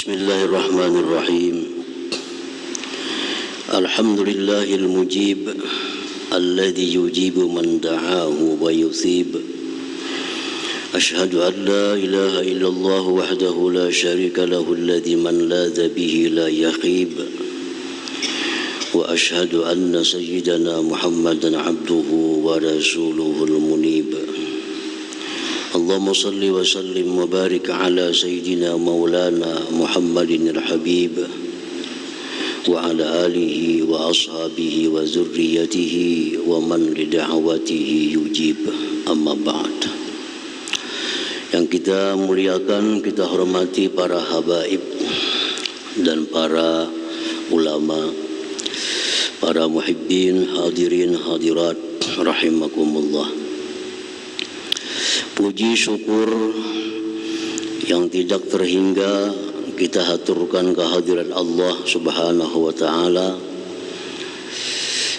Bismillahirrahmanirrahim. Alhamdulillahil mujib alladhi yujibu man da'ahu wa yusib. Ashhadu an la ilaha illallah wahdahu la syarika lahu alladhi man ladha bihi la yakhib. Wa ashhadu anna sayyidana Muhammadan abduhu wa rasuluhul munib. Allahumma salli wa sallim wa barik ala sayyidina maulana Muhammadin al-habib wa ala alihi wa ashabihi wa zurriyatihi wa man lida'awatihi yujib, amma ba'd. Yang kita muliakan, kita hormati para habaib dan para ulama, para muhibbin, hadirin, hadirat rahimakumullah. Puji syukur yang tidak terhingga kita haturkan kehadiran Allah Subhanahu wa ta'ala,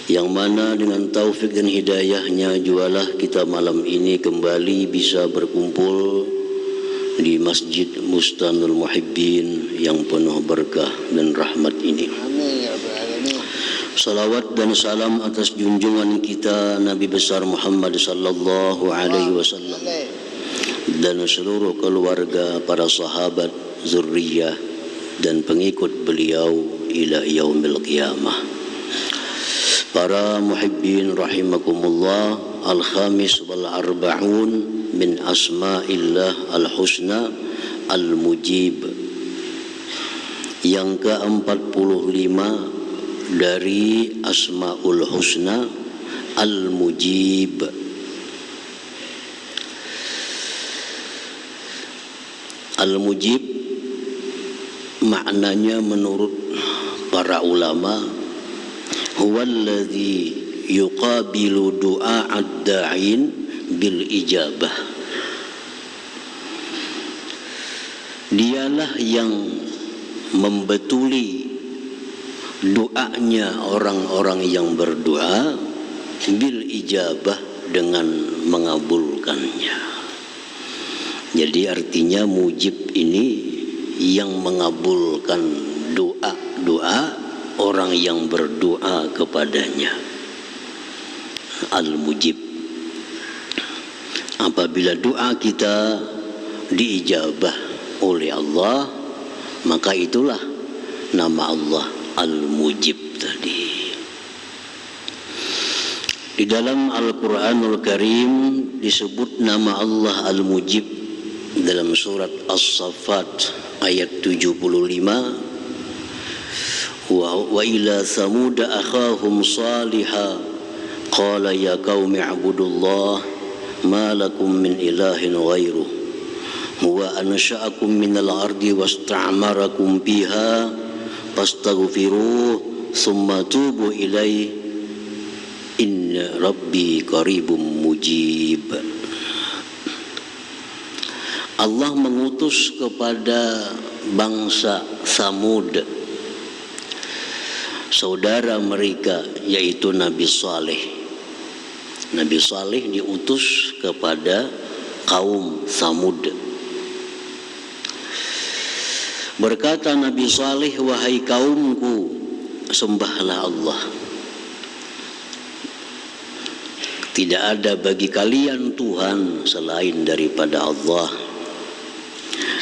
yang mana dengan taufik dan hidayahnya jualah kita malam ini kembali bisa berkumpul di Masjid Bustanul Muhibbin yang penuh berkah dan rahmat ini. Amin ya Rabbal Alamin. Salawat dan salam atas junjungan kita Nabi besar Muhammad sallallahu alaihi wasallam dan seluruh keluarga, para sahabat, zurriyah dan pengikut beliau ila yaumil qiyamah. Para muhibbin rahimakumullah, al-khamis wal arba'un min asma'illah al-husna al-mujib, yang ke-45 dari Asmaul Husna Al-Mujib. Al-Mujib maknanya menurut para ulama huwallazi yuqabilu du'a'ad da'in bil ijabah. Dialah yang membetuli doanya orang-orang yang berdoa bil ijabah, dengan mengabulkannya. Jadi artinya mujib ini yang mengabulkan doa-doa orang yang berdoa kepadanya. Al-Mujib. Apabila doa kita diijabah oleh Allah, maka itulah nama Allah Al-Mujib tadi. Di dalam Al-Quranul Karim disebut nama Allah Al-Mujib dalam surat As-Saffat ayat 75. Wa ila Thamud akhahum salihah qala ya qaumi ibudullah ma lakum min ilahin ghairuh huwa ansha'akum minal ardi wasta'marakum biha fastaghfiruh summa tubu ilaih inna rabbi qaribum mujib. Allah mengutus kepada bangsa Tsamud saudara mereka, yaitu Nabi Saleh. Nabi Saleh diutus kepada kaum Tsamud. Berkata Nabi Saleh, wahai kaumku, sembahlah Allah. Tidak ada bagi kalian Tuhan selain daripada Allah.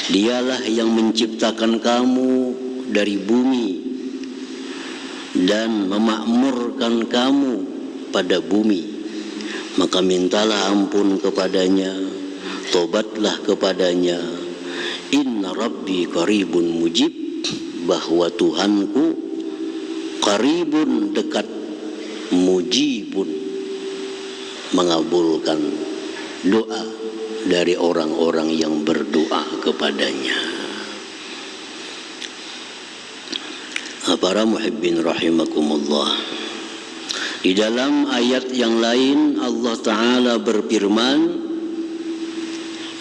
Dialah yang menciptakan kamu dari bumi dan memakmurkan kamu pada bumi. Maka mintalah ampun kepadanya, tobatlah kepadanya. Inna rabbi qaribun mujib, bahwa Tuhanku qaribun, dekat, mujibun, mengabulkan doa dari orang-orang yang berdoa kepadanya. Para muhibbin rahimakumullah, di dalam ayat yang lain Allah Ta'ala berfirman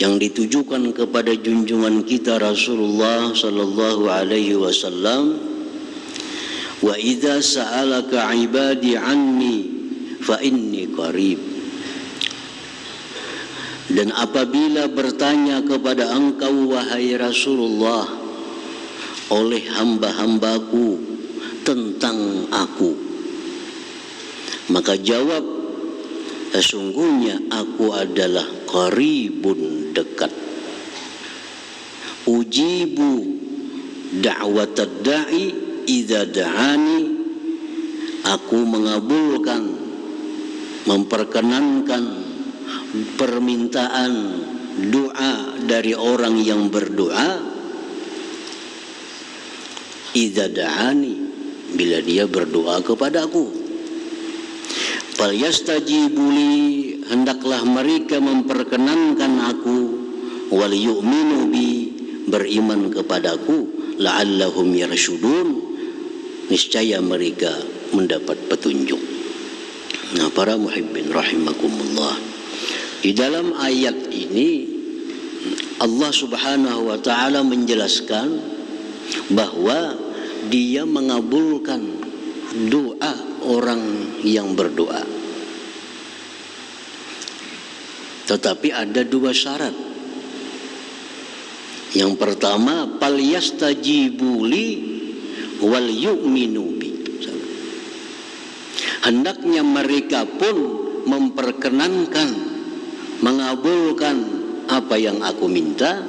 yang ditujukan kepada junjungan kita Rasulullah sallallahu alaihi wasallam, wa idza sa'alaka ibadi anni fa inni qarib. Dan apabila bertanya kepada engkau wahai Rasulullah oleh hamba-hambaku tentang aku. Maka jawab, sesungguhnya aku adalah qaribun, dekat. Ujibu da'watad da'i idza da'ani, aku mengabulkan, memperkenankan permintaan doa dari orang yang berdoa, idza da'ani, bila dia berdoa kepadaku. Falyastajibuli, hendaklah mereka memperkenankan aku, wal yu'minu bi, beriman kepadaku, la'allahum yarshudun, niscaya mereka mendapat petunjuk. Nah, para muhibbin rahimakumullah, di dalam ayat ini Allah Subhanahu wa taala menjelaskan bahwa Dia mengabulkan doa orang yang berdoa. Tetapi ada dua syarat. Yang pertama, falyastajibuli wal yu'minu bi, hendaknya mereka pun memperkenankan, mengabulkan apa yang aku minta,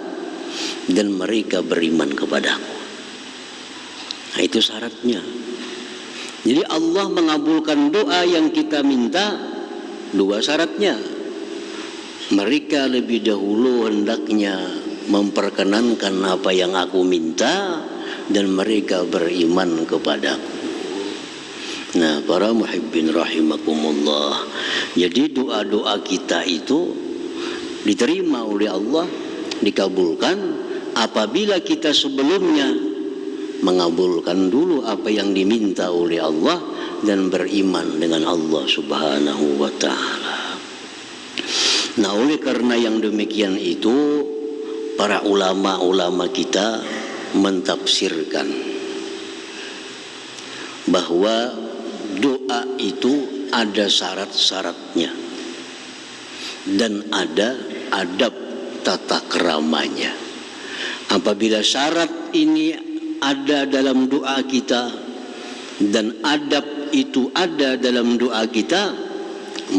dan mereka beriman kepadaku. Nah, itu syaratnya. Jadi Allah mengabulkan doa yang kita minta, dua syaratnya. Mereka lebih dahulu hendaknya memperkenankan apa yang aku minta, dan mereka beriman kepadaku. Nah, para muhibbin rahimakumullah, jadi doa-doa kita itu diterima oleh Allah, dikabulkan apabila kita sebelumnya mengabulkan dulu apa yang diminta oleh Allah dan beriman dengan Allah Subhanahu wa ta'ala. Nah, oleh karena yang demikian itu, para ulama-ulama kita mentafsirkan bahwa doa itu ada syarat-syaratnya dan ada adab tata keramanya. Apabila syarat ini ada dalam doa kita dan adab itu ada dalam doa kita,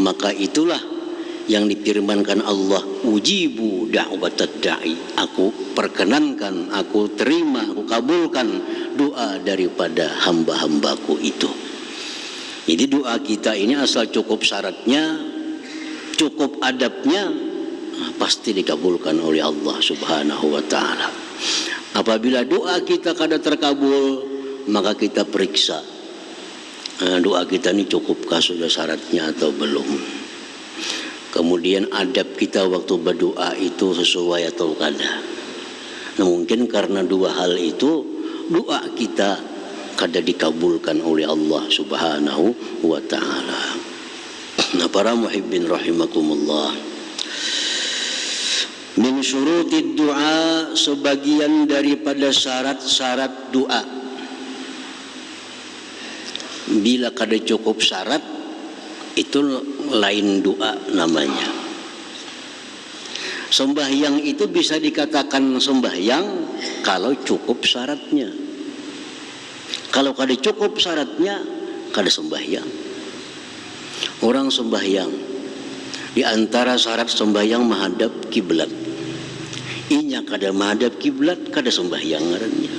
maka itulah yang difirmankan Allah, ujibu da'watad da'i, aku perkenankan, aku terima, aku kabulkan doa daripada hamba-hambaku itu. Jadi doa kita ini asal cukup syaratnya, cukup adabnya, pasti dikabulkan oleh Allah Subhanahu wa ta'ala. Apabila doa kita kada terkabul, maka kita periksa doa kita ini cukupkah sudah syaratnya atau belum. Kemudian adab kita waktu berdoa itu sesuai atau kada. Nah, mungkin karena dua hal itu doa kita kada dikabulkan oleh Allah Subhanahu wa ta'ala. Nah, para muhibbin rahimakumullah, min syurutid doa, sebagian daripada syarat-syarat doa, bila kada cukup syarat, itu lain doa namanya. Sembahyang itu bisa dikatakan sembahyang kalau cukup syaratnya. Kalau kada cukup syaratnya, kada sembahyang. Orang sembahyang, di antara syarat sembahyang menghadap kiblat. Inya kada menghadap kiblat, kada sembahyang ngarannya.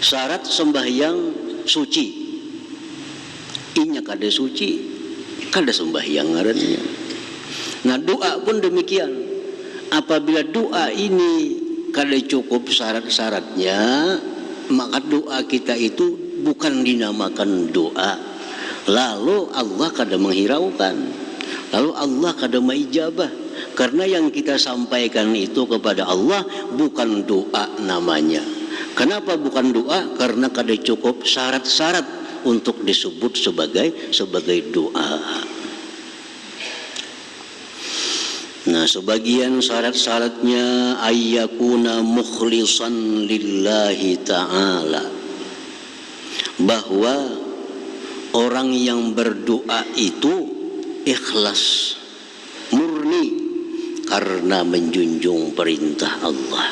Syarat sembahyang suci. Inya kada suci, kada sembahyang ngarannya. Nah, doa pun demikian. Apabila doa ini kada cukup syarat-syaratnya, maka doa kita itu bukan dinamakan doa. Lalu Allah kada menghiraukan, lalu Allah kada mengijabah, karena yang kita sampaikan itu kepada Allah bukan doa namanya. Kenapa bukan doa? Karena kada cukup syarat-syarat untuk disebut sebagai doa. Nah, sebagian syarat-syaratnya ayyakuna mukhlisan lillahi ta'ala, bahwa orang yang berdoa itu ikhlas, murni karena menjunjung perintah Allah.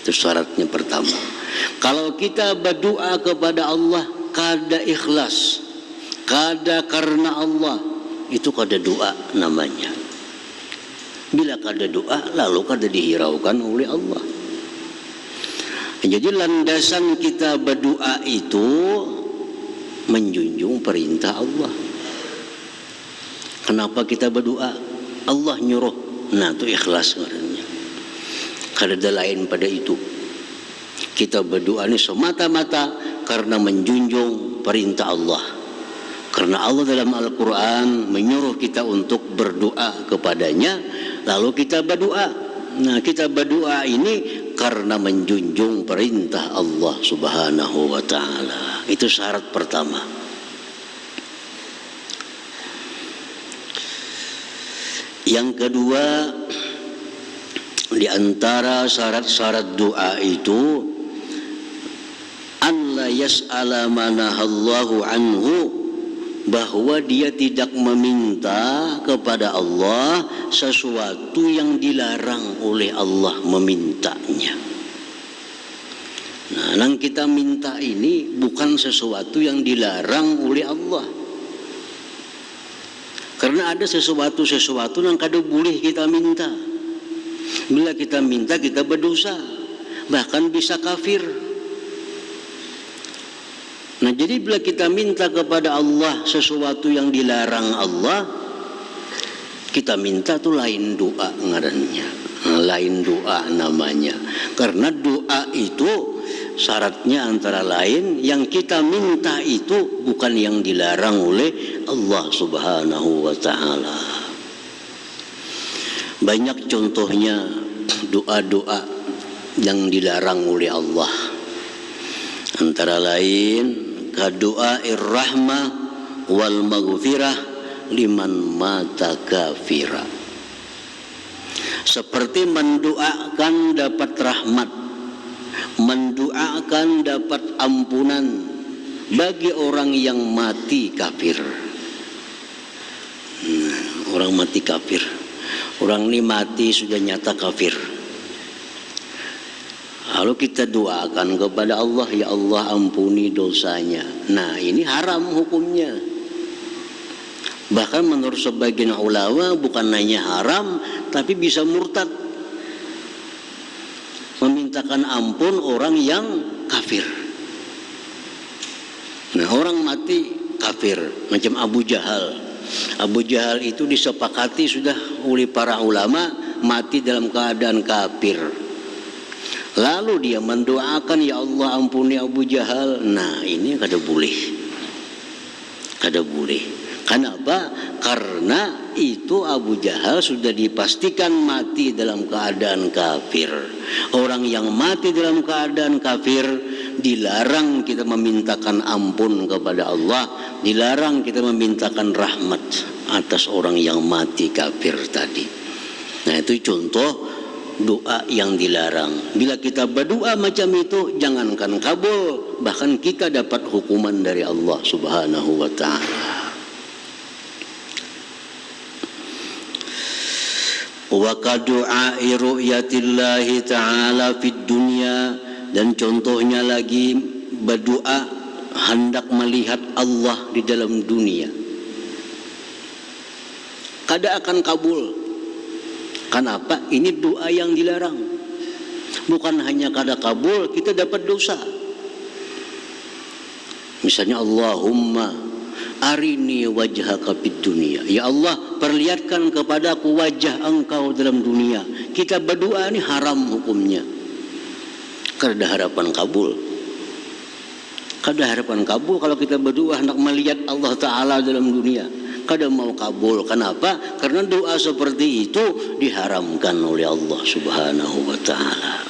Itu syaratnya pertama. Kalau kita berdoa kepada Allah kada ikhlas, kada karena Allah, itu kada doa namanya. Bila kada doa lalu kada dihiraukan oleh Allah. Jadi landasan kita berdoa itu menjunjung perintah Allah. Kenapa kita berdoa? Allah nyuruh. Nah, itu ikhlas ngarannya. Kada ada lain pada itu. Kita berdoa ini semata-mata karena menjunjung perintah Allah. Karena Allah dalam Al-Quran menyuruh kita untuk berdoa kepadanya, lalu kita berdoa. Nah, kita berdoa ini karena menjunjung perintah Allah Subhanahu wa ta'ala. Itu syarat pertama. Yang kedua, di antara syarat-syarat doa itu an la yas'ala manahallahu anhu, bahwa dia tidak meminta kepada Allah sesuatu yang dilarang oleh Allah memintanya. Nah, yang kita minta ini bukan sesuatu yang dilarang oleh Allah. Karena ada sesuatu yang kada boleh kita minta. Bila kita minta kita berdosa, bahkan bisa kafir. Nah, jadi bila kita minta kepada Allah sesuatu yang dilarang Allah, kita minta tuh lain doa ngarannya, lain doa namanya. Karena doa itu syaratnya antara lain yang kita minta itu bukan yang dilarang oleh Allah Subhanahu wa ta'ala. Banyak contohnya doa-doa yang dilarang oleh Allah. Antara lain kadu'air rahmah wal maghfirah liman mata kafira. Seperti mendoakan dapat rahmat, mendoakan dapat ampunan bagi orang yang mati kafir. Orang mati kafir, orang ini mati sudah nyata kafir. Lalu kita doakan kepada Allah, ya Allah ampuni dosanya. Nah, ini haram hukumnya. Bahkan menurut sebagian ulama bukan hanya haram, tapi bisa murtad. Memintakan ampun orang yang kafir. Nah, orang mati kafir, macam Abu Jahal. Abu Jahal itu disepakati sudah oleh para ulama mati dalam keadaan kafir. Lalu dia mendoakan, ya Allah ampuni Abu Jahal. Nah, ini kada boleh. Kada boleh. Kenapa? Karena itu Abu Jahal sudah dipastikan mati dalam keadaan kafir. Orang yang mati dalam keadaan kafir dilarang kita memintakan ampun kepada Allah, dilarang kita memintakan rahmat atas orang yang mati kafir tadi. Nah, itu contoh doa yang dilarang. Bila kita berdoa macam itu, jangankan kabul, bahkan kita dapat hukuman dari Allah Subhanahu wa ta'ala. Wa kadu'ai ru'yatillahi ta'ala fid dunya, dan contohnya lagi berdoa hendak melihat Allah di dalam dunia, kada akan kabul. Kenapa? Ini doa yang dilarang. Bukan hanya kada kabul, kita dapat dosa. Misalnya Allahumma arini wajhaka fid dunia. Ya Allah, perlihatkan kepadaku wajah engkau dalam dunia. Kita berdoa ini haram hukumnya. Kada harapan kabul. Kada harapan kabul kalau kita berdoa hendak melihat Allah Ta'ala dalam dunia. Kada mau kabul. Kenapa? Karena doa seperti itu diharamkan oleh Allah Subhanahu wa ta'ala.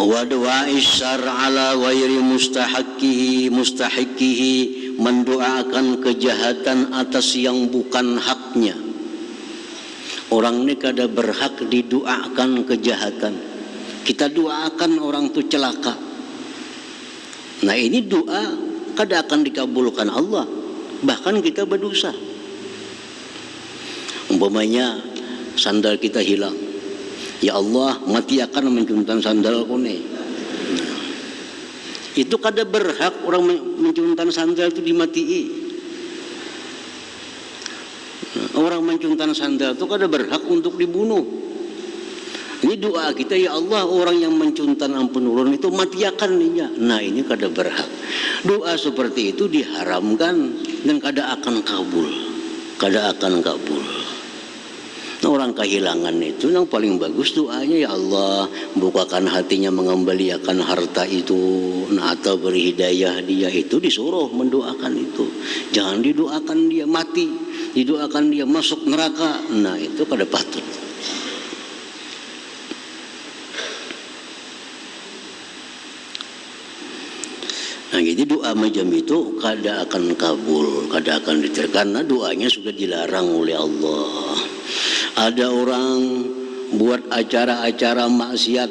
Wa du'ai syar ala ghairi mustahiqihi, mendoakan kejahatan atas yang bukan haknya. Orang ini kada berhak didoakan kejahatan. Kita doakan orang itu celaka. Nah, ini doa kada akan dikabulkan Allah, bahkan kita berdosa. Umpamanya sandal kita hilang, Ya Allah, matiakan mencuntan sandal kone. Itu kada berhak orang mencuntan sandal itu dimatii. Orang mencuntan sandal itu kada berhak untuk dibunuh. Ini doa kita, ya Allah, orang yang mencuntan ampun ulun itu matiakan dia. Nah, ini kada berhak. Doa seperti itu diharamkan dan kada akan kabul. Kada akan kabul. Nah, orang kehilangan itu yang paling bagus doanya, ya Allah, bukakan hatinya mengembalikan harta itu. Nah, atau beri hidayah dia, itu disuruh mendoakan itu. Jangan didoakan dia mati, didoakan dia masuk neraka. Nah, itu kada patut. Nah, jadi doa macam itu kada akan kabul, kada akan diterima, karena doanya sudah dilarang oleh Allah. Ada orang buat acara-acara maksiat,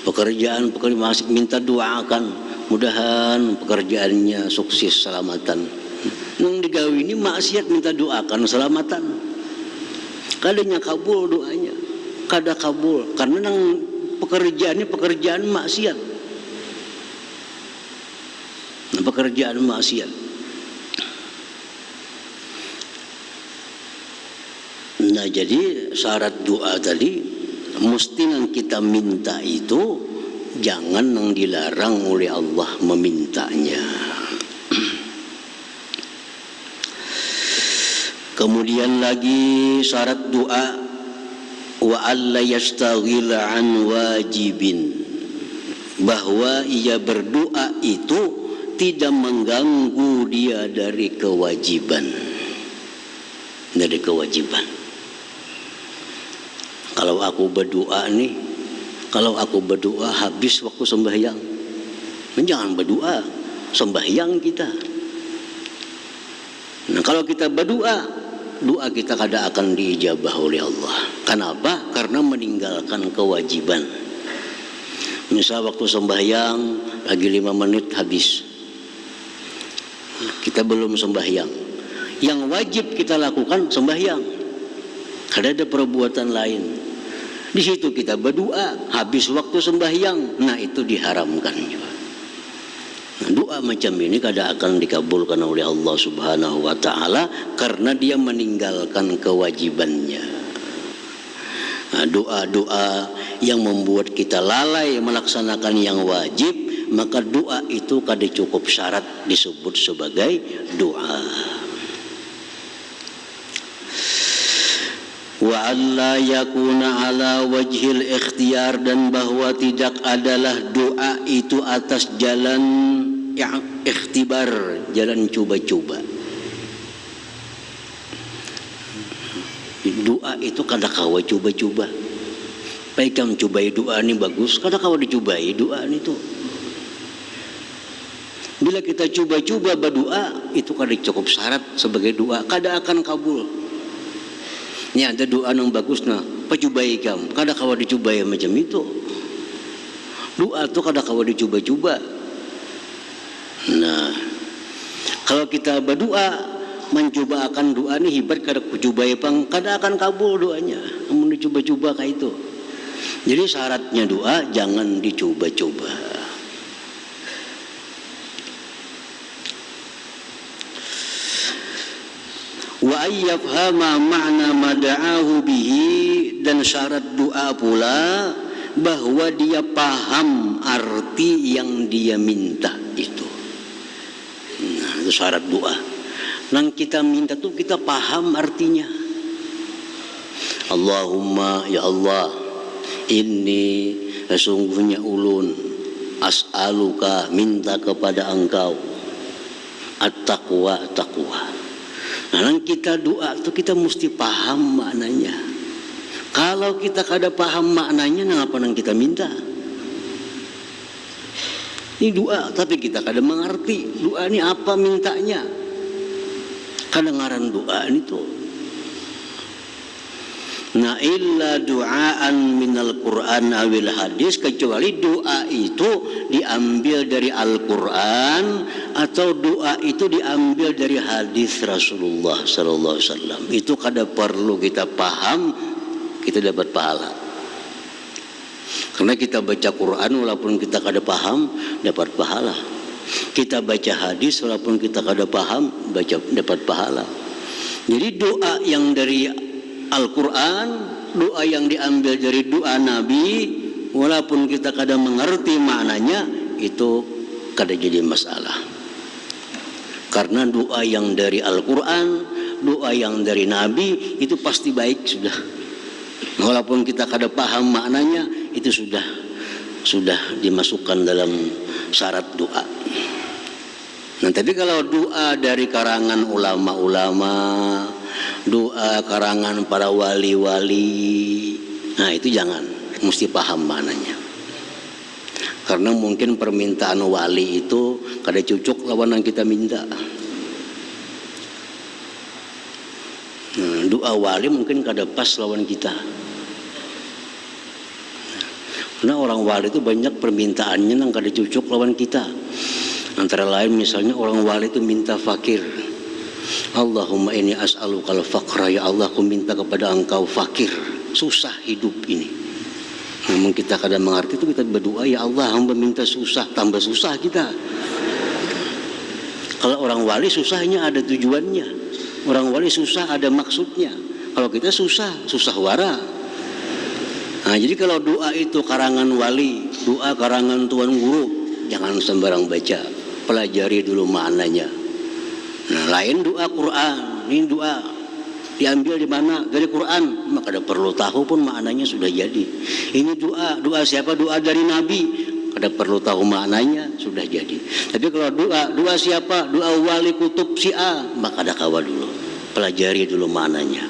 pekerjaan maksiat, minta doakan, mudahan pekerjaannya sukses selamatan. Nang digawe ini maksiat minta doakan selamatan, kadanya kabul doanya, kada kabul karena nang pekerjaannya pekerjaan maksiat. Pekerjaan maksiat. Nah, jadi syarat doa tadi mesti yang kita minta itu jangan yang dilarang oleh Allah memintanya. Kemudian lagi syarat doa wa alla yastaghila an wajibin, bahwa ia berdoa itu tidak mengganggu dia dari kewajiban. Dari kewajiban. Kalau aku berdoa nih, kalau aku berdoa habis waktu sembahyang, jangan berdoa, sembahyang kita. Nah, kalau kita berdoa, doa kita kada akan diijabah oleh Allah. Kenapa? Karena meninggalkan kewajiban. Misal waktu sembahyang lagi 5 menit habis, kita belum sembahyang. Yang wajib kita lakukan sembahyang. Kada ada perbuatan lain. Di situ kita berdoa habis waktu sembahyang. Nah, itu diharamkan juga. Nah, doa macam ini kada akan dikabulkan oleh Allah Subhanahu wa taala karena dia meninggalkan kewajibannya. Nah, doa-doa yang membuat kita lalai melaksanakan yang wajib, maka doa itu kada cukup syarat disebut sebagai doa. Wa alla yakuna ala wajhil ikhtiyar, dan bahwa tidak adalah doa itu atas jalan yang ikhtibar, jalan coba-coba. Doa itu kada kawa coba-coba. Baik kamu cobai doa ini bagus, kada kawa dicobai doa itu. Bila kita coba-coba berdoa, itu kada cukup syarat sebagai doa, kada akan kabul. Ini ada doa yang bagus, nah, pacubai kamu, kada kawa dicobai macam itu. Doa itu kada kawa dicoba-coba. Nah, kalau kita berdoa, mencoba akan doa ini hebat, kada kucobai pang, kada akan kabul doanya. Namun dicoba-coba kayak itu. Jadi syaratnya doa jangan dicoba-coba. Wa ayyafhama ma'na mada'ahu bihi, dan syarat doa pula bahwa dia paham arti yang dia minta itu. Nah, itu syarat doa. Nang kita minta tuh kita paham artinya. Allahumma, ya Allah, ini sesungguhnya ulun as'aluka, minta kepada engkau at-taqwa, taqwa. Nah, kita doa itu kita mesti paham maknanya. Kalau kita kada paham maknanya, ngapa nang kita minta? Ini doa, tapi kita kada mengerti doa ini apa mintanya. Kada ngaran doa ini tuh. Nah, illa du'aan minal Qur'an awil hadis, kecuali doa itu diambil dari Al-Quran atau doa itu diambil dari hadis Rasulullah sallallahu alaihi wasallam. Itu kada perlu kita paham, kita dapat pahala. Karena kita baca Quran walaupun kita kada paham, dapat pahala. Kita baca hadis walaupun kita kada paham, dapat pahala. Jadi doa yang dari Al-Quran, doa yang diambil dari doa Nabi, walaupun kita kada mengerti maknanya, itu kada jadi masalah. Karena doa yang dari Al-Quran, doa yang dari Nabi, itu pasti baik sudah. Walaupun kita kada paham maknanya, itu sudah dimasukkan dalam syarat doa. Nah, tapi kalau doa dari karangan ulama-ulama, doa karangan para wali-wali, nah itu jangan, mesti paham maknanya. Karena mungkin permintaan wali itu kada cocok lawan yang kita minta. Nah, doa wali mungkin kada pas lawan kita. Karena orang wali itu banyak permintaannya yang kada cocok lawan kita. Antara lain misalnya orang wali itu minta fakir. Allahumma inni as'alukal faqra, ya Allah aku minta kepada engkau fakir, susah hidup ini. Namun kita kadang mengerti itu, kita berdoa, ya Allah hamba minta susah, tambah susah kita. Kalau orang wali susahnya ada tujuannya, orang wali susah ada maksudnya. Kalau kita susah wara. Nah, jadi kalau doa itu karangan wali, doa karangan tuan guru, jangan sembarang baca, pelajari dulu maknanya. Nah, lain doa Quran, ini doa diambil di mana? Dari Quran, maka ada perlu tahu pun maknanya sudah jadi. Ini doa siapa? Doa dari Nabi, kada perlu tahu maknanya sudah jadi. Tapi kalau doa siapa? Doa wali kutub si A, maka ada kawa dulu, pelajari dulu maknanya,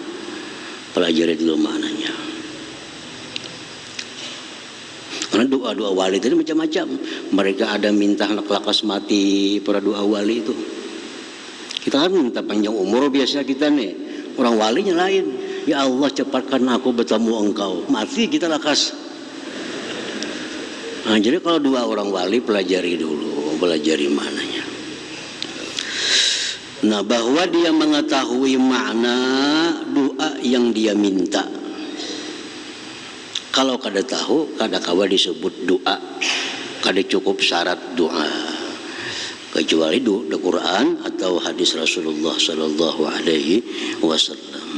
Karena doa wali itu macam-macam. Mereka ada minta anak lakas mati, para doa wali itu. Kita kan minta panjang umur biasa kita nih. Orang walinya lain. Ya Allah cepatkan aku bertemu engkau. Mati kita lakas. Nah, jadi kalau doa orang wali pelajari maknanya. Nah, bahwa dia mengetahui makna doa yang dia minta. Kalau kada tahu, kada kawa disebut doa, kada cukup syarat doa, kecuali doa Quran atau hadis Rasulullah Sallallahu Alaihi Wasallam.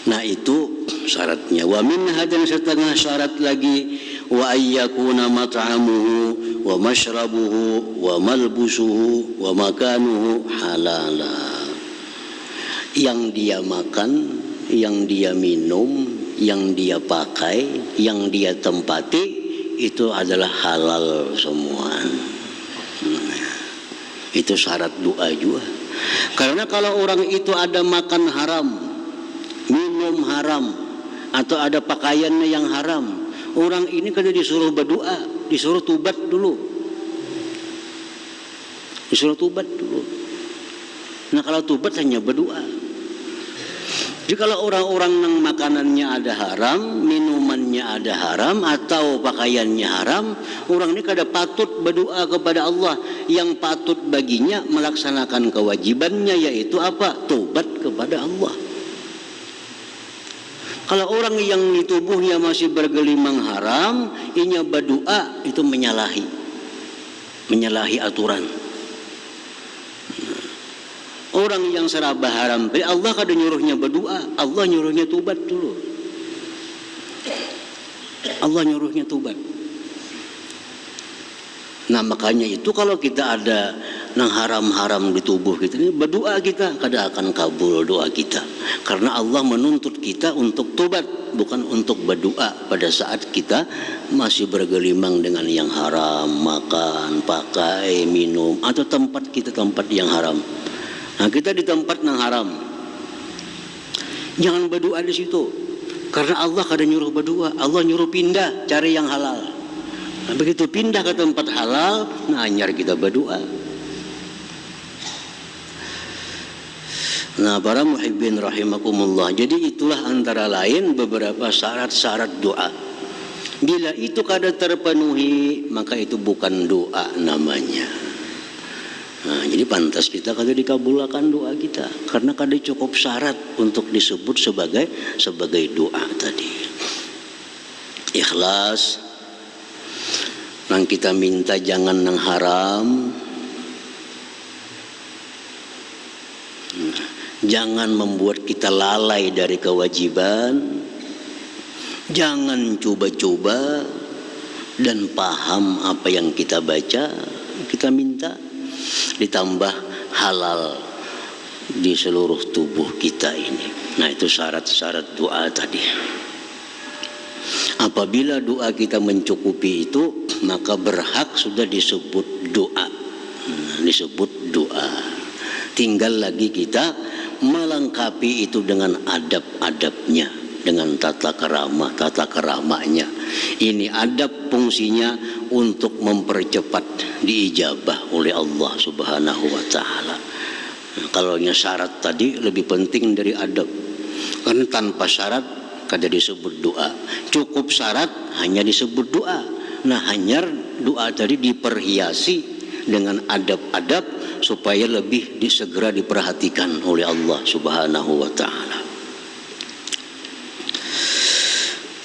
Nah itu syaratnya. Wa min hadan setengah syarat lagi, wa ayyakuna mat'amuhu wa mashrabuhu wa malbusuhu wa makanuhu halala. Yang dia makan, yang dia minum, yang dia pakai, yang dia tempati, itu adalah halal semua. Itu syarat doa juga. Karena kalau orang itu ada makan haram, minum haram, atau ada pakaiannya yang haram, orang ini kada disuruh berdoa, disuruh tubat dulu. Nah kalau tubat hanya berdoa. Jadi kalau orang-orang yang makanannya ada haram, minumannya ada haram, atau pakaiannya haram, orang ini kada patut berdoa kepada Allah. Yang patut baginya melaksanakan kewajibannya, yaitu apa? Tobat kepada Allah. Kalau orang yang di tubuhnya masih bergelimang haram, inya berdoa, itu menyalahi aturan. Orang yang serabah haram, Allah kada nyuruhnya berdoa, Allah nyuruhnya tubat dulu. Nah makanya itu kalau kita ada nang haram-haram di tubuh kita ini, berdoa kita kada akan kabul doa kita. Karena Allah menuntut kita untuk tobat, bukan untuk berdoa pada saat kita masih bergelimang dengan yang haram, makan, pakai, minum, atau tempat yang haram. Nah kita di tempat yang haram, jangan berdoa di situ, karena Allah kada nyuruh berdoa, Allah nyuruh pindah cari yang halal. Nah, begitu pindah ke tempat halal, nah anyar kita berdoa. Nah para muhibbin rahimakumullah, jadi itulah antara lain beberapa syarat-syarat doa. Bila itu kada terpenuhi, maka itu bukan doa namanya. Nah, jadi pantas kita kalau dikabulkan doa kita, karena kada cukup syarat untuk disebut sebagai doa tadi. Ikhlas, nang kita minta jangan nang haram, jangan membuat kita lalai dari kewajiban, jangan coba-coba dan paham apa yang kita baca, kita minta, ditambah halal di seluruh tubuh kita ini. Nah, itu syarat-syarat doa tadi. Apabila doa kita mencukupi itu, maka berhak sudah disebut doa. Disebut doa. Tinggal lagi kita melengkapi itu dengan adab-adabnya, dengan tata keramanya. Ini adab fungsinya untuk mempercepat diijabah oleh Allah Subhanahu wa taala. Kalau syarat tadi lebih penting dari adab. Karena tanpa syarat kada disebut doa. Cukup syarat hanya disebut doa. Nah, hanya doa tadi diperhiasi dengan adab-adab supaya lebih segera diperhatikan oleh Allah Subhanahu wa taala.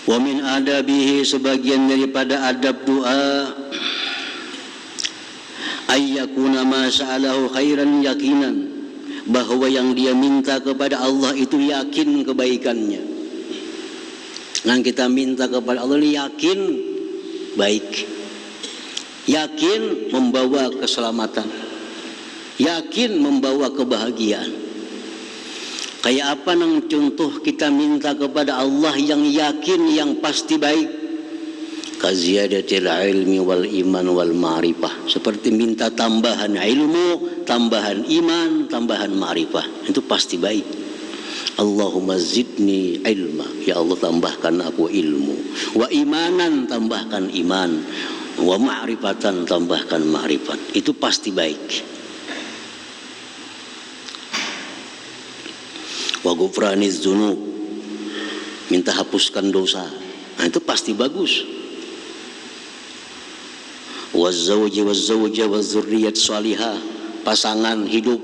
Wa min adabihi, sebagian daripada adab doa, ayyakuna ma sa'alahu khairan yakinan, bahwa yang dia minta kepada Allah itu yakin kebaikannya. Yang kita minta kepada Allah yakin baik, yakin membawa keselamatan, yakin membawa kebahagiaan. Kayak apa nang contoh kita minta kepada Allah yang yakin, yang pasti baik? Kaziyadatil ilmi wal iman wal ma'rifah. Seperti minta tambahan ilmu, tambahan iman, tambahan ma'rifah. Itu pasti baik. Allahumma zidni ilma. Ya Allah, tambahkan aku ilmu. Wa imanan, tambahkan iman. Wa ma'rifatan, tambahkan ma'rifat. Itu pasti baik. Wa ghufraniz dzunub, minta hapuskan dosa. Nah, itu pasti bagus. Wa zawji wa zawja wa dzurriyyat shalihah, pasangan hidup,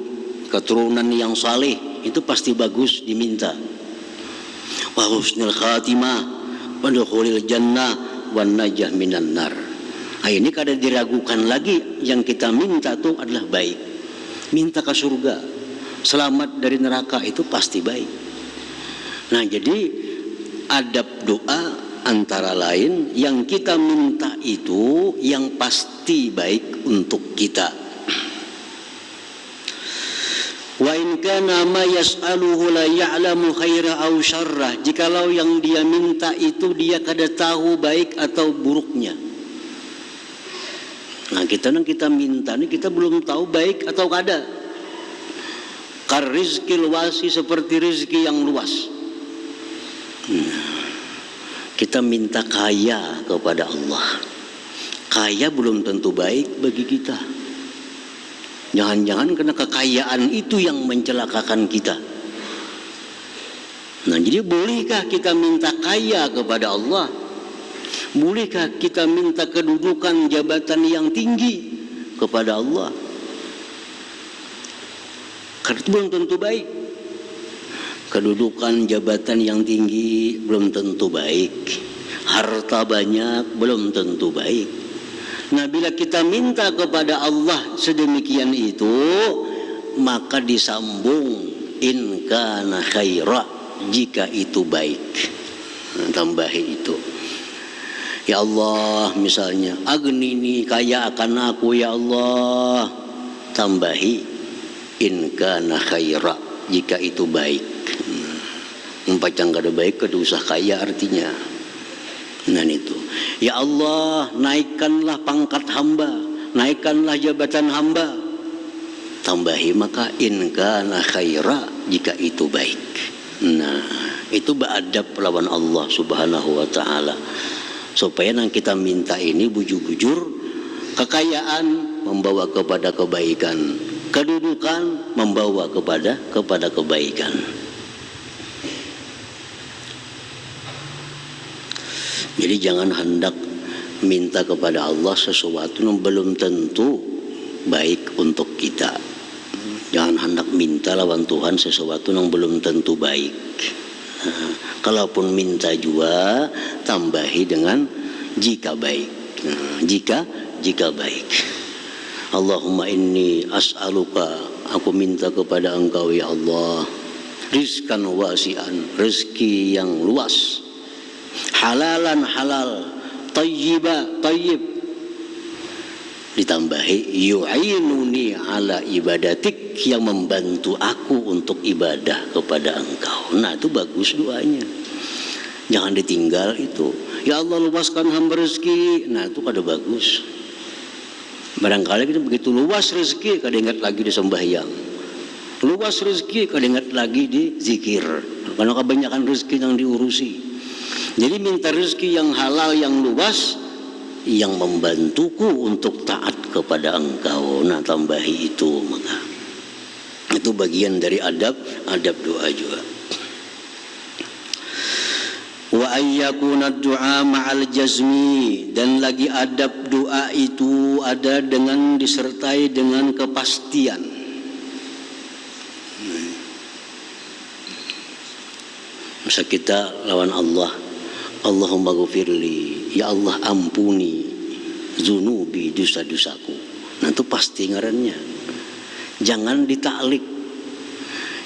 keturunan yang saleh, itu pasti bagus diminta. Wa husnul khatimah wa dukhulil jannah wan najah minan nar. Nah, ini kada diragukan lagi, yang kita minta itu adalah baik. Minta ke surga, selamat dari neraka, itu pasti baik. Nah, jadi adab doa antara lain yang kita minta itu yang pasti baik untuk kita. Wa in kana ma yas'aluhu la ya'lamu khaira aw syarrah, jikalau yang dia minta itu dia kada tahu baik atau buruknya. Nah, kita minta ini kita belum tahu baik atau kada. Karizkil wasi, seperti rezeki yang luas. Kita minta kaya kepada Allah. Kaya belum tentu baik bagi kita. Jangan-jangan karena kekayaan itu yang mencelakakan kita. Nah, jadi bolehkah kita minta kaya kepada Allah? Bolehkah kita minta kedudukan jabatan yang tinggi kepada Allah? Karena itu belum tentu baik. Kedudukan jabatan yang tinggi belum tentu baik. Harta banyak belum tentu baik. Nah, bila kita minta kepada Allah sedemikian itu, maka disambung in kana khaira, jika itu baik. Nah, tambahi itu. Ya Allah, misalnya agnini, kaya akan aku ya Allah. Tambahi in kana khaira, jika itu baik. Empacang kada baik kada usah kaya artinya. Nah, itu. Ya Allah, naikkanlah pangkat hamba, naikkanlah jabatan hamba. Tambahi maka in kana khaira, jika itu baik. Nah, itu beradab lawan Allah Subhanahu wa taala. Supaya yang kita minta ini bujur-bujur, kekayaan membawa kepada kebaikan, kedudukan membawa kepada kebaikan. Jadi jangan hendak minta kepada Allah sesuatu yang belum tentu baik untuk kita. Jangan hendak minta lawan Tuhan sesuatu yang belum tentu baik. Nah, kalaupun minta juga tambahi dengan jika baik. Nah, jika baik. Allahumma inni as'aluka, aku minta kepada Engkau ya Allah, rizkan wasi'an, rezeki yang luas, halalan halal, tayyiba tayyib, ditambahi yu'inuni ala ibadatik, yang membantu aku untuk ibadah kepada Engkau. Nah itu bagus doanya, jangan ditinggal itu. Ya Allah luaskan hamba rezeki, nah itu kada bagus. Barangkali kita begitu luas rezeki, kada ingat lagi di sembahyang. Luas rezeki, kada ingat lagi di zikir. Karena kebanyakan rezeki yang diurusi. Jadi minta rezeki yang halal, yang luas, yang membantuku untuk taat kepada Engkau. Nah tambahi itu, maka itu bagian dari adab doa juga. Wa ayyakuna du'a ma'al jazmi, dan lagi adab doa itu ada dengan disertai dengan kepastian. Masa kita lawan Allah, Allahumma ghafirli, ya Allah ampuni zunubi, dosa-dosaku. Nah itu pasti ngarannya. Jangan ditaklik,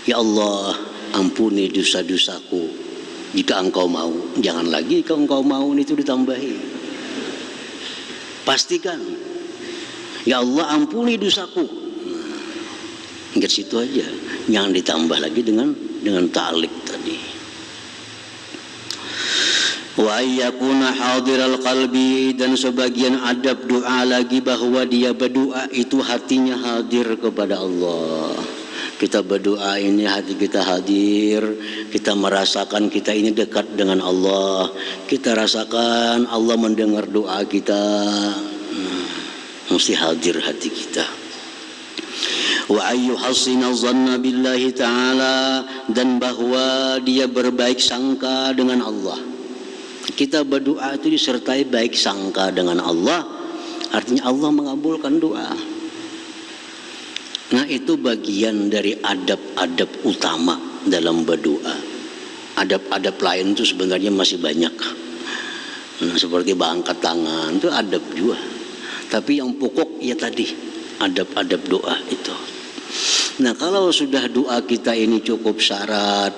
ya Allah ampuni dosa-dosaku jika Engkau mau. Jangan lagi kalau Engkau mau itu ditambahi. Pastikan, ya Allah ampuni dosaku. Ingat situ aja, jangan ditambah lagi dengan ta'lik tadi. Wa ayyakuna hadiral qalbi, dan sebagian adab doa lagi bahwa dia berdoa itu hatinya hadir kepada Allah. Kita berdoa ini hati kita hadir, kita merasakan kita ini dekat dengan Allah, kita rasakan Allah mendengar doa kita. Mesti hadir hati kita. Wa ayyuhassina dhanna billahi ta'ala, dan bahwa dia berbaik sangka dengan Allah. Kita berdoa itu disertai baik sangka dengan Allah, artinya Allah mengabulkan doa. Nah itu bagian dari adab-adab utama dalam berdoa. Adab-adab lain itu sebenarnya masih banyak. Nah, seperti angkat tangan itu adab juga. Tapi yang pokok ya tadi adab-adab doa itu. Nah kalau sudah doa kita ini cukup syarat,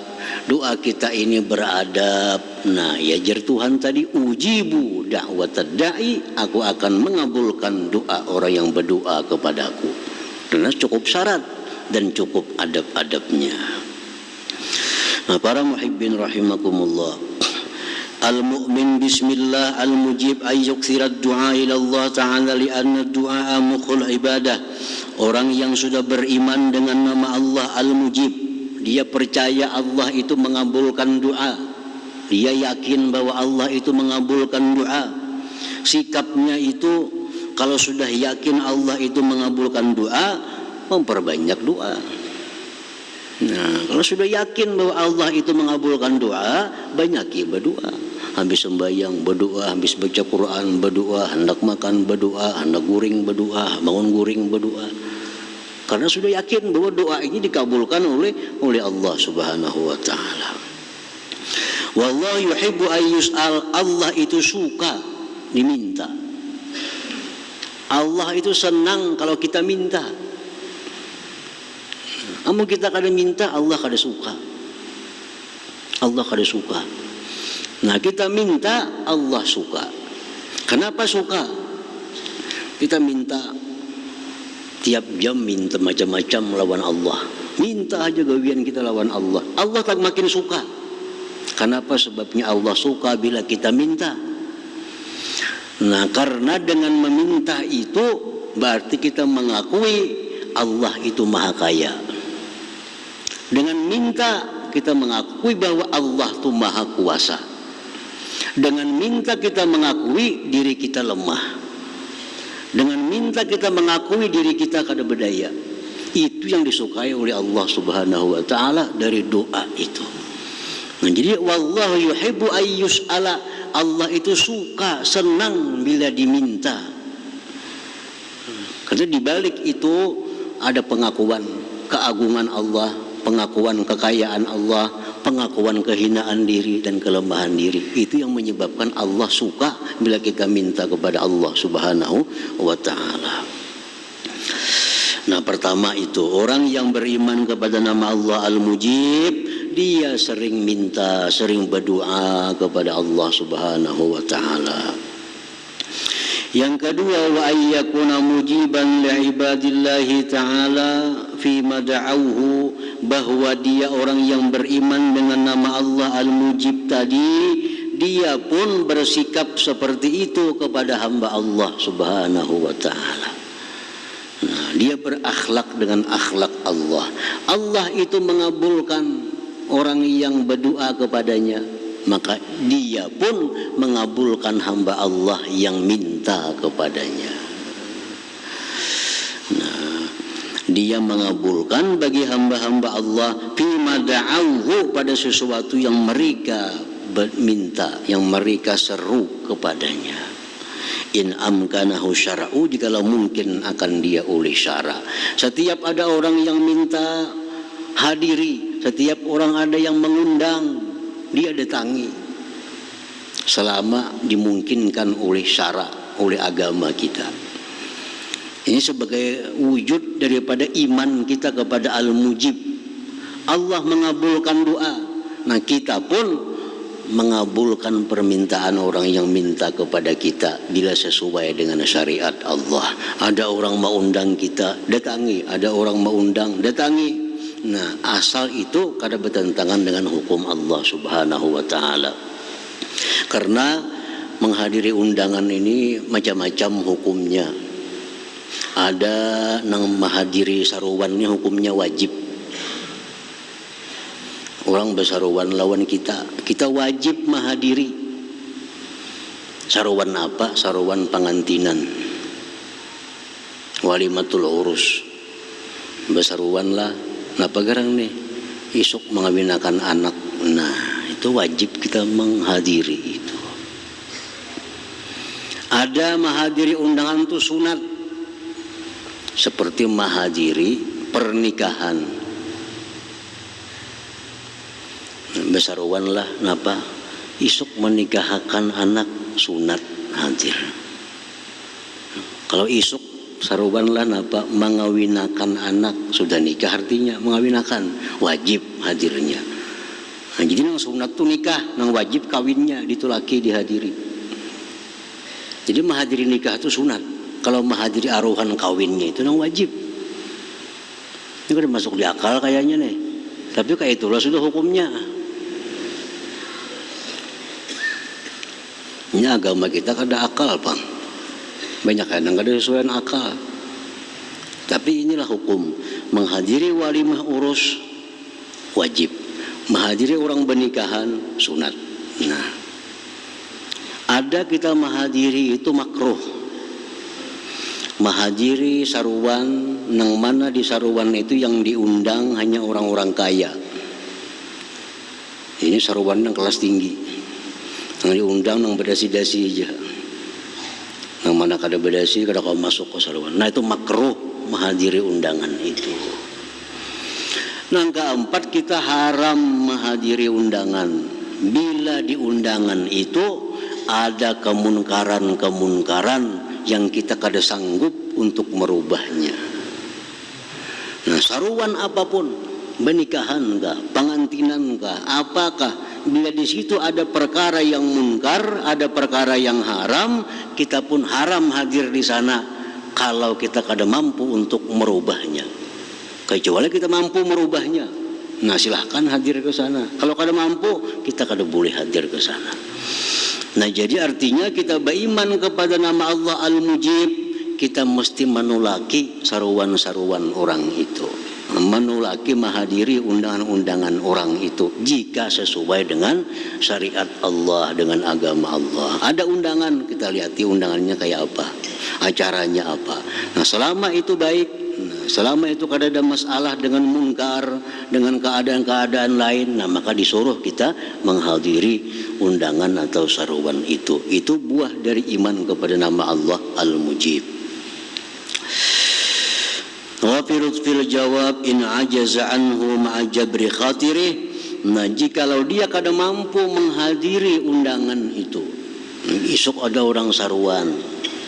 doa kita ini beradab, nah ya jar Tuhan tadi, ujibu da'watad da'i, aku akan mengabulkan doa orang yang berdoa kepadaku. Karena cukup syarat dan cukup adab-adabnya. Nah para muhibbin rahimakumullah, al-mu'min bismillah al-mujib ayyukthirad du'a ila Allah ta'ala li'anna du'a mukhul ibadah. Orang yang sudah beriman dengan nama Allah al-mujib, dia percaya Allah itu mengabulkan doa, dia yakin bahwa Allah itu mengabulkan doa. Sikapnya itu kalau sudah yakin Allah itu mengabulkan doa, memperbanyak doa. Nah, kalau sudah yakin bahwa Allah itu mengabulkan doa, banyaki berdoa. Habis sembahyang berdoa, habis baca Quran berdoa, hendak makan berdoa, hendak guring berdoa, bangun guring berdoa. Karena sudah yakin bahwa doa ini dikabulkan oleh Allah Subhanahu wa taala. Wallahu yuhibbu ayyus'al, Allah itu suka diminta. Allah itu senang kalau kita minta. Namun kita kada minta, Allah kada suka. Allah kada suka. Nah kita minta, Allah suka. Kenapa suka? Kita minta tiap jam, minta macam-macam lawan Allah. Minta aja gawian kita lawan Allah. Allah tak makin suka. Kenapa? Sebabnya Allah suka bila kita minta. Nah karena dengan meminta itu berarti kita mengakui Allah itu maha kaya. Dengan minta kita mengakui bahwa Allah itu maha kuasa. Dengan minta kita mengakui diri kita lemah. Dengan minta kita mengakui diri kita kada berdaya. Itu yang disukai oleh Allah Subhanahu wa taala dari doa itu. Nah, jadi wallahu yuhibbu ayyus'ala, Allah itu suka, senang bila diminta. Karena di balik itu ada pengakuan keagungan Allah, pengakuan kekayaan Allah, pengakuan kehinaan diri dan kelemahan diri. Itu yang menyebabkan Allah suka bila kita minta kepada Allah Subhanahu wa ta'ala. Nah, pertama itu orang yang beriman kepada nama Allah Al-Mujib, dia sering minta, sering berdoa kepada Allah Subhanahu wa ta'ala. Yang kedua, wa ayyakuna mujiban li'ibadillahi ta'ala fi mada'auhu, bahwa dia orang yang beriman dengan nama Allah Al-Mujib tadi, dia pun bersikap seperti itu kepada hamba Allah Subhanahu wa ta'ala. Nah, dia berakhlak dengan akhlak Allah. Allah itu mengabulkan orang yang berdoa kepadanya, maka dia pun mengabulkan hamba Allah yang minta kepadanya. Nah, dia mengabulkan bagi hamba-hamba Allah fima da'auhu, pada sesuatu yang mereka minta, yang mereka seru kepadanya. In amkanahu syara'u, jikalau mungkin akan dia oleh syara'. Setiap ada orang yang minta, hadiri. Setiap orang ada yang mengundang, dia datangi, selama dimungkinkan oleh syara', oleh agama kita. Ini sebagai wujud daripada iman kita kepada Al-Mujib. Allah mengabulkan doa. Nah, kita pun mengabulkan permintaan orang yang minta kepada kita bila sesuai dengan syariat Allah. Ada orang mau undang kita, datangi. Ada orang mau undang, datangi. Nah, asal itu kada bertentangan dengan hukum Allah Subhanahu wa ta'ala. Karena menghadiri undangan ini macam-macam hukumnya. Ada nang menghadiri saruan ini hukumnya wajib. Orang bersaruan lawan kita, kita wajib menghadiri. Saruan apa? Saruan pengantinan, walimatul urus. Bersaruan lah, napa garang nih? Isuk mengawinakan anak. Nah, itu wajib kita menghadiri itu. Ada menghadiri undangan itu sunat, seperti menghadiri pernikahan. Besaruan lah, napa? Isuk menikahkan anak, sunat hadir. Kalau isuk saruan lah, napa? Mengawinakan anak, sudah nikah artinya mengawinakan, wajib hadirnya. Nah, jadi nang sunat tuh nikah, nang wajib kawinnya ditulaki dihadiri. Jadi menghadiri nikah itu sunat. Kalau menghadiri aruhan kawinnya itu nang wajib. Ini kan masuk di akal kayaknya nih. Tapi kayak itulah sudah hukumnya. Ini agama kita kada akal, Bang. Banyak kadang kada sesuai akal. Tapi inilah hukum. Menghadiri walimah urus wajib. Menghadiri orang bernikahan sunat. Nah, ada kita menghadiri itu makruh. Menghadiri saruan, nang mana di saruan itu yang diundang hanya orang-orang kaya. Ini saruan yang kelas tinggi. Nang diundang nang bedasi-dasi aja. Nang mana kada bedasi kada kau masuk ke saruan. Nah, itu makruh menghadiri undangan itu. Nang keempat, kita haram menghadiri undangan bila di undangan itu ada kemunkaran yang kita kada sanggup untuk merubahnya. Nah, saruan apapun, pernikahan kah, pengantinan kah, apakah, bila di situ ada perkara yang munkar, ada perkara yang haram, kita pun haram hadir di sana kalau kita kada mampu untuk merubahnya. Kecuali kita mampu merubahnya, nah silahkan hadir ke sana. Kalau kada mampu, kita kada boleh hadir ke sana. Nah, jadi artinya kita beriman kepada nama Allah Al-Mujib, kita mesti menolaki saruan-saruan orang itu, menolaki menghadiri undangan-undangan orang itu jika sesuai dengan syariat Allah, dengan agama Allah. Ada undangan, kita lihat undangannya kayak apa, acaranya apa. Nah, selama itu baik, selama itu kada ada masalah dengan munkar, dengan keadaan-keadaan lain, nah maka disuruh kita menghadiri undangan atau saruan itu. Itu buah dari iman kepada nama Allah Al-Mujib. Wa fil jawab in ajaza anhu ma'a jabri khatirih. Nah, jikalau dia kada mampu menghadiri undangan itu, esok ada orang saruan,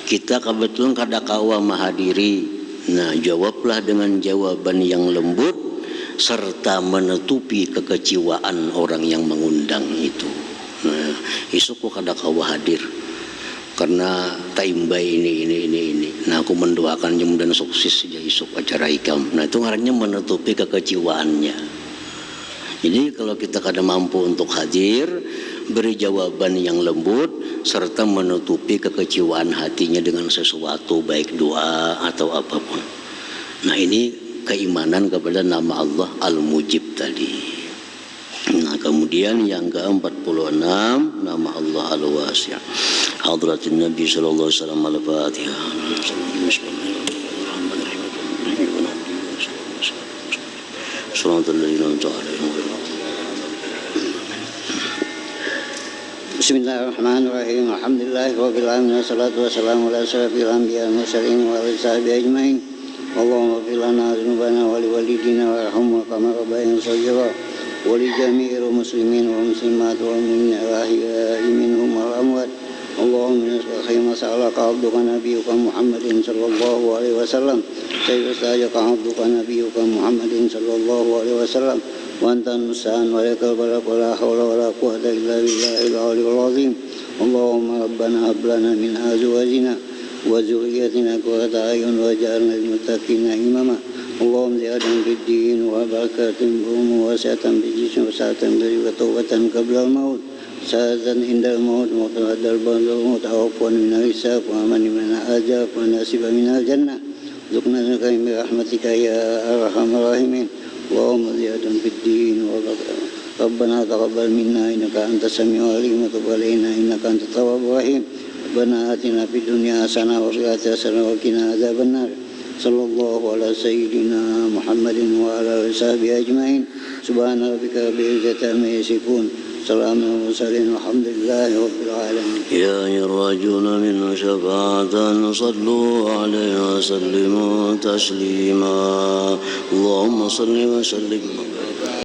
kita kebetulan kada kawa menghadiri. Nah, jawablah dengan jawaban yang lembut serta menutupi kekecewaan orang yang mengundang itu. Nah, esok kada kawa hadir karena taimbai ini. Nah, aku mendoakan mudah-mudahan sukses ya esok acara ikam. Nah, itu ngarannya menutupi kekecewaannya. Jadi kalau kita kada mampu untuk hadir, beri jawaban yang lembut serta menutupi kekecewaan hatinya dengan sesuatu baik doa atau apapun. Nah, ini keimanan kepada nama Allah Al-Mujib tadi. Nah, kemudian yang ke-46 nama Allah Al-Wasi'. Hadratin Nabi sallallahu alaihi wasallam Al-Fatihah. Bismillahirrahmanirrahim. Alhamdulillahirabbil alamin wassalatu wassalamu ala asyrafil anbiya'i wal mursalin wa ala sahbihi ajmain. Allahumma ighfir lana dzunubana wa liwalidina warhamhum kama rabbayana shaghira. ولجميع المسلمين والمسلمات والمؤمنين الأحياء منهم والأموات اللهم نسألك ما سألك عبدك نبيك محمد صلى الله عليه وسلم كيف استأجرك عبدك نبيك محمد صلى الله عليه وسلم وأنت المستعان ولك البلاغ ولا حول ولا قوة إلا بالله العلي العظيم اللهم ربنا هب لنا من أزواجنا وذريتنا قرة أعين واجعلنا للمتقين إماما اللهم زيادة في الدين وبركة واسعة في الجسم وسعة في وتوبة قبل الموت سعادة عند الموت وقد الموت عفوا من الحساب وأمن من العذاب ونصيب من الجنة ذقنا نكرم برحمتك يا أرحم الراحمين اللهم زيادة في الدين وبركة ربنا تقبل منا إنك أنت السميع العليم وتب علينا إنك أنت التواب الرحيم ربنا آتنا في الدنيا حسنة وفي الآخرة حسنة وقنا عذاب النار صلى الله على سيدنا محمد وعلى آله وصحبه أجمعين سبحان ربك رب العزة عما يصفون سلام على المرسلين والحمد لله رب العالمين. يا يرجون من شفاعة صلوا عليه وسلموا تسليما اللهم صل وسلم